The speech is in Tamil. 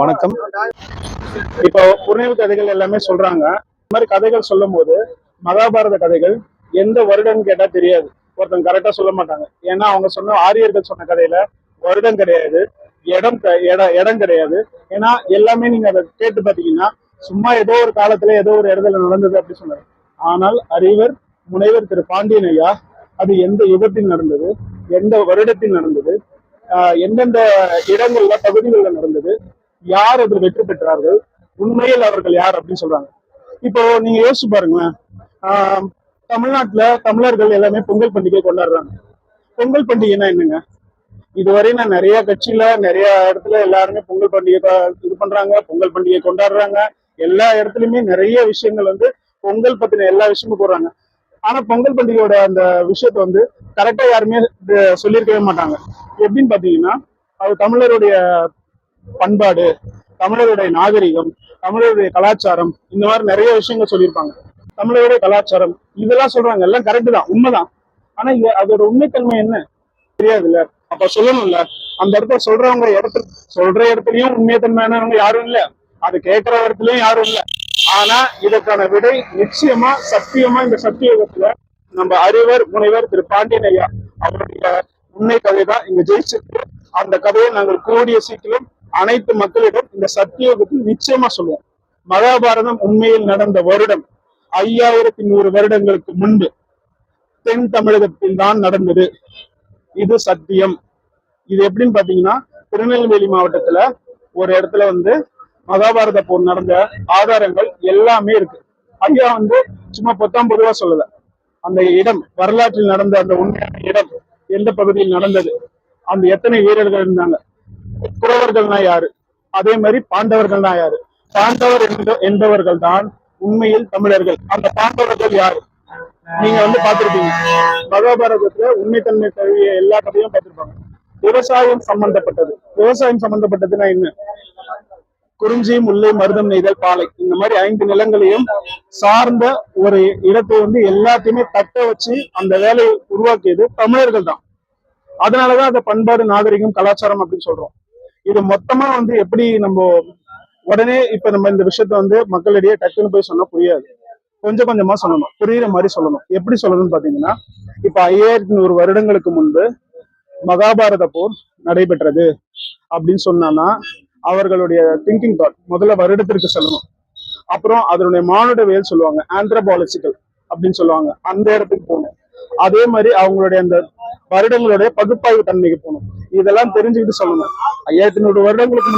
வணக்கம். இப்போ புனைவு கதைகள் எல்லாமே சொல்றாங்க. இந்த மாதிரி கதைகள் சொல்லும் போது மகாபாரத கதைகள் எந்த வருடம்னு கேட்டா தெரியாது. ஒருத்தங்க கரெக்டா சொல்ல மாட்டாங்க. ஏன்னா அவங்க சொன்ன ஆரியர்கள் சொன்ன கதையில வருடம் கிடையாது, இடம் கிடையாது. ஏன்னா எல்லாமே நீங்க அதை கேட்டு பாத்தீங்கன்னா சும்மா ஏதோ ஒரு காலத்துல ஏதோ ஒரு இடத்துல நடந்தது அப்படி சொன்னாரு. ஆனால் அறிவர் முனைவர் திரு பாண்டியன் ஐயா அது எந்த யுகத்தில் நடந்தது, எந்த வருடத்தில் நடந்தது, எந்தெந்த இடங்கள்ல பகுதிகளில் நடந்தது, யார் அதில் வெற்றி பெற்றார்கள், உண்மையில் அவர்கள் யார் அப்படின்னு சொல்றாங்க. இப்போ நீங்க யோசிச்சு பாருங்களேன். தமிழ்நாட்டுல தமிழர்கள் எல்லாமே பொங்கல் பண்டிகை கொண்டாடுறாங்க. பொங்கல் பண்டிகைன்னா என்னங்க? இதுவரை நான் நிறைய கட்சியில நிறைய இடத்துல எல்லாருமே பொங்கல் பண்டிகை இது பண்றாங்க, பொங்கல் பண்டிகை கொண்டாடுறாங்க. எல்லா இடத்துலயுமே நிறைய விஷயங்கள் பொங்கல் பத்தின எல்லா விஷயமும் போடுறாங்க. ஆனா பொங்கல் பண்டிகையோட அந்த விஷயத்த கரெக்டா யாருமே சொல்லியிருக்கவே மாட்டாங்க. எப்படின்னு பாத்தீங்கன்னா அது தமிழருடைய பண்பாடு, தமிழருடைய நாகரிகம், தமிழருடைய கலாச்சாரம், இந்த மாதிரி நிறைய விஷயங்கள் சொல்லியிருப்பாங்க. தமிழருடைய கலாச்சாரம் இதெல்லாம் சொல்றாங்க, எல்லாம் கரெக்ட் தான், உண்மைதான். ஆனா அதோட உண்மைத்தன்மை என்ன தெரியாதுல்ல. அப்ப சொல்லணும்ல. அந்த இடத்துல சொல்ற இடத்துலயும் உண்மைத்தன்மையானவங்க யாரும் இல்ல, அது கேட்கிற இடத்துலயும் யாரும் இல்ல. ஆனா இதற்கான விடை நிச்சயமா சத்தியமா இந்த சத்தியுகத்துல நம்ம அறிவர் முனைவர் திரு பாண்டியன் ஐயா அவருடைய உண்மை கதை தான் இங்க ஜெயிச்சிருக்கு. அந்த கதையை நாங்கள் கூடிய சீக்கிரம் அனைத்து மக்களிடம் இந்த சத்தியுகத்தில் நிச்சயமா சொல்லுவோம். மகாபாரதம் உண்மையில் நடந்த வருடம் 5100 வருடங்களுக்கு முன்பு தென் தமிழகத்தில் தான் நடந்தது. இது சத்தியம். இது எப்படின்னு பாத்தீங்கன்னா திருநெல்வேலி மாவட்டத்துல ஒரு இடத்துல மகாபாரத போர் நடந்த ஆதாரங்கள் எல்லாமே இருக்கு. ஐயா சும்மா பொதுவா சொல்லல. அந்த இடம் வரலாற்றில் நடந்த அந்த உண்மையான இடம் எந்த பகுதியில் நடந்தது, அந்த எத்தனை வீரர்கள் இருந்தாங்க, குறவர்கள்னா யாரு, அதே மாதிரி பாண்டவர்கள்னா யாரு, பாண்டவர் என்பவர்கள் தான் உண்மையில் தமிழர்கள். அந்த பாண்டவர்கள் யாரு நீங்க பார்த்திருப்பீங்க. மகாபாரதத்துல உண்மைத்தன்மை தழுவிய எல்லா கதையும் பார்த்திருப்பாங்க. விவசாயம் சம்பந்தப்பட்டதுன்னா என்ன? குறிஞ்சி, முல்லை, மருதம், நெய்தல், பாலை, இந்த மாதிரி 5 நிலங்களையும் சார்ந்த ஒரு இடத்தை எல்லாத்தையுமே தக்க வச்சு அந்த வேலையை உருவாக்கியது தமிழர்கள் தான். அதனாலதான் அந்த பண்பாடு, நாகரிகம், கலாச்சாரம் அப்படின்னு சொல்றோம். இது மொத்தமா எப்படி நம்ம உடனே இப்ப நம்ம இந்த விஷயத்த மக்களிடையே டக்குன்னு போய் சொன்னா புரியாது. கொஞ்சம் கொஞ்சமா சொல்லணும், புரியுற மாதிரி சொல்லணும். எப்படி சொல்லணும்னு பாத்தீங்கன்னா இப்ப 5100 வருடங்களுக்கு முன்பு மகாபாரத போர் நடைபெற்றது அப்படின்னு சொன்னா அவர்களுடைய திங்கிங் தாட் முதல்ல வருடத்திற்கு சொல்லணும். அப்புறம் அதனுடைய மானுடவியல் சொல்லுவாங்க, ஆந்த்ரோபாலஜிக்கல் அப்படின்னு சொல்லுவாங்க, அந்த இடத்துக்கு போகணும். அதே மாதிரி அவங்களுடைய அந்த வருடங்களுடைய பகுப்பாய்வு தன்மைக்கு போகணும். இதெல்லாம் தெரிஞ்சுக்கிட்டு சொல்லணும். 5100 வருடங்களுக்கு